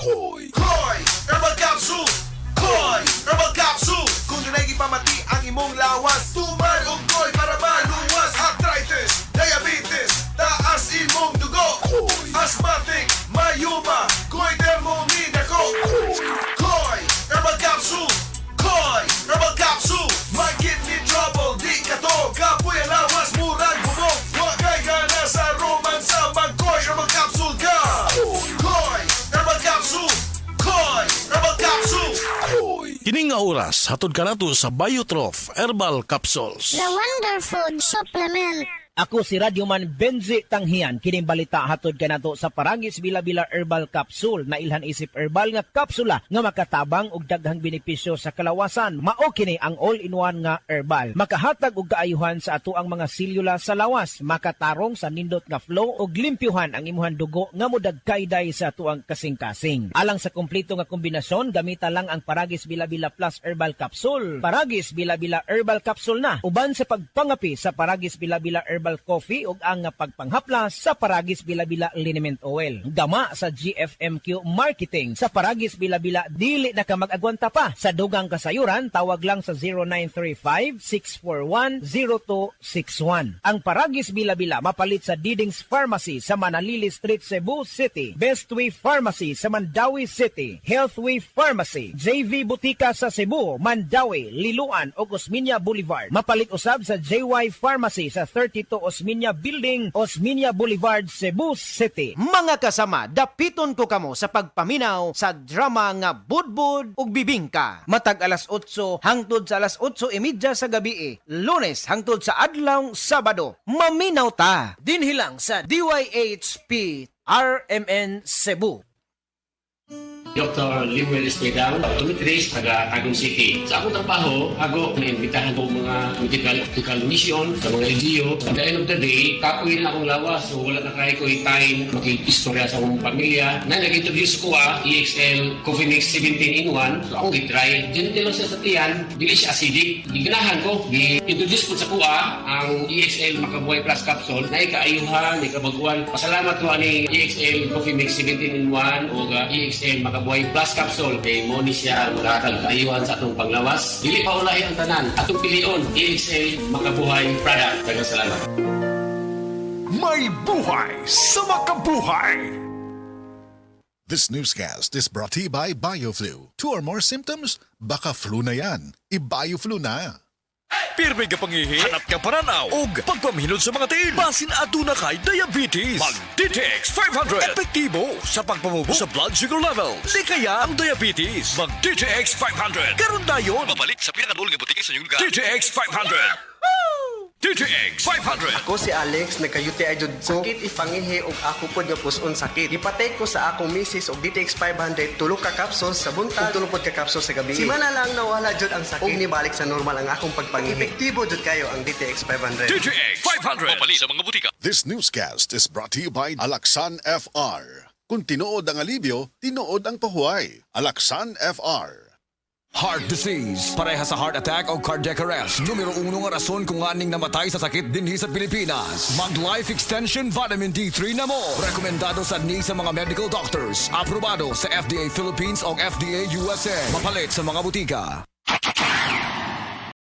Koy! Koy! Herbal Capsule! Koy! Herbal Capsule! Kung dunay gipamati ang imong lawas, tumal og koy para maluwas. Arthritis, diabetes, taas imong dugo. Koy! Asthmatic, mayuma, koy dermomin ako. Koy! Herbal Capsule! Koy! Herbal Capsule! May kidney trouble, di ka to. Kapoy ang lawas, murag bumog. Huwag kay gana sa romansa, mag-koy Herbal Capsule ka. Koy! Herbal Capsule! Koy! Herbal Capsule! Koy! Kining nga oras, hatod ka nato sa Biotrof Herbal Capsules. The Wonder Food Supplement. Ako si Radyoman Benzi Tanghian, kining balita hatod kanato sa Paragis Bila-Bila Herbal Capsule na ilhan isip herbal nga kapsula nga makatabang og daghang benepisyo sa kalawasan. Mao kini ang all-in-one nga herbal. Makahatag og kaayuhan sa ato ang mga selula sa lawas, makatarong sa nindot nga flow og limpyuhan ang imuhang dugo nga modagkayday sa ato ang kasing-kasing. Alang sa kumpleto nga kombinasyon, gamita lang ang Paragis Bila-Bila Plus Herbal Capsule. Paragis Bila-Bila Herbal Capsule na uban sa pagpangapi sa Paragis Bila-Bila Herbal Coffee ug ang pagpanghaplas sa Paragis Bila-Bila Liniment Oil. Gama sa GFMQ Marketing sa Paragis Bila-Bila dili na ka mag-agwanta pa. Sa dugang kasayuran, tawag lang sa 0935-641-0261. Ang Paragis Bila-Bila mapalit sa Didings Pharmacy sa Manalili Street, Cebu City, Bestway Pharmacy sa Mandawi City, Healthway Pharmacy, JV Butika sa Cebu, Mandawi, Liloan ug Osmeña Boulevard. Mapalit usab sa JY Pharmacy sa 32 Osmeña Building, Osmeña Boulevard, Cebu City. Mga kasama, dapiton ko kamo sa pagpaminaw sa drama nga Budbud ug Bibingka. Matag alas 8 hangtod sa alas 8:30 sa gabi, Lunes hangtod sa adlaw Sabado. Maminaw ta dinhi lang sa DYHP RMN Cebu. Dr. Limuel Espedal, optometrist, taga Tagum City. Sa akong trabaho, ako naimbitahan ko mga medical mission sa mga LGU. At the end of the day, kapoy na akong lawas. So wala na kaya ko time makikistorya sa akong pamilya. Na nag-introduce ko EXL Coffee Mix 17 in 1. So akong i-try. Gentle lang siya sa tiyan. Dili siya acidic. Iganahan ko. I-introduce ko sa kuha ang EXL Makabuhay Plus Capsule na ikaayuhan, ikabaguan. Pasalamat ko ani EXL Coffee Mix 17 in 1 o EXL Makabuhay Plus Capsule kay mo ni siya magkakal kaayuhan sa atong panglawas. Dili pa ulahi ang tanan. Atong pilion, EXL Makabuhay product. Daghang salamat. May buhay sa makabuhay! This newscast is brought to you by BioFlu. 2 or more symptoms? Baka flu na yan. I-BioFlu na. Pirmi ka pangihi, hanap ka paranaw, o pagpamhinod sa mga tiil. Basin aduna kay diabetes. Mag-DTX 500. Epektibo sa pagpamubo sa blood sugar level. Likaya ang diabetes. Mag-DTX 500. Karon dayon. Mabalik sa pinakadul nga butika sa inyong lugar. DTX 500. DTX 500. Ako si Alex, nagka-UTI jud ko. Sakit ipangihi og ako pod nga puson sakit. Ipatay ko sa akong misis og DTX 500 tulo ka capsules sa buntag ug tulo pod ka capsules sa gabi. Si mana lang nawala jud ang sakit. Og nibalik sa normal ang akong pagpangihi. Epektibo jud kayo ang DTX 500. DTX 500. Mabalik sa mga butika. This newscast is brought to you by Alaxan FR. Kung tinuod ang alibyo, tinuod ang pahuay. Alaxan FR. Heart disease, pareha sa heart attack o cardiac arrest. Numero 1 nga rason kung aning namatay sa sakit dinhi sa Pilipinas. Mag Life Extension Vitamin D3 na mo. Rekomendado sa ni sa mga medical doctors. Aprobado sa FDA Philippines o FDA USA. Mapalit sa mga butika.